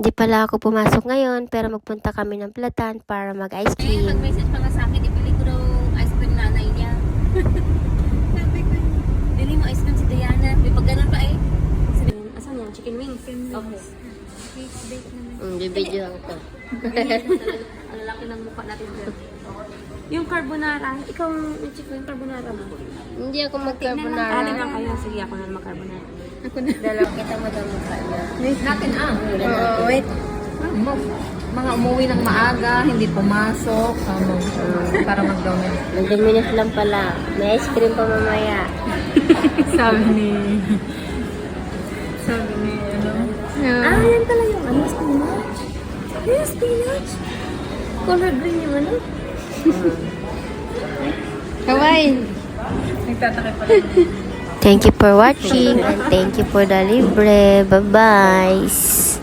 Di pala ako pumasok ngayon, pero magpunta kami ng Platan para mag-ice cream. Nag-message pa nga sa akin, ibili ko daw ice cream nanay niya. Sabi ko, bili mo ice cream si Diana. May pag ganun pa eh. Asan yan? Chicken wings? Okay. Bibidyo lang ko. Ang lalaki ng mukha natin dyan. Yung carbonara, ikaw i-check mo yung carbonara mo. Hindi ako Alin mag-carbonara. lang kayo? Sige, ako na mag-carbonara. Ako na. Dalawa kita mo daw mukha niya. Natin Oo, wait. Mga umuwi ng maaga, hindi pumasok, para mag-download. Nandun minutes lang pala. May ice cream pa mamaya. Sabi ni, ano? Yan pala yung ano, spinach. Yes, spinach. Color green yung ano. Kawai! Nagtatakip pa Thank you for watching and thank you for the libre. Bye-bye!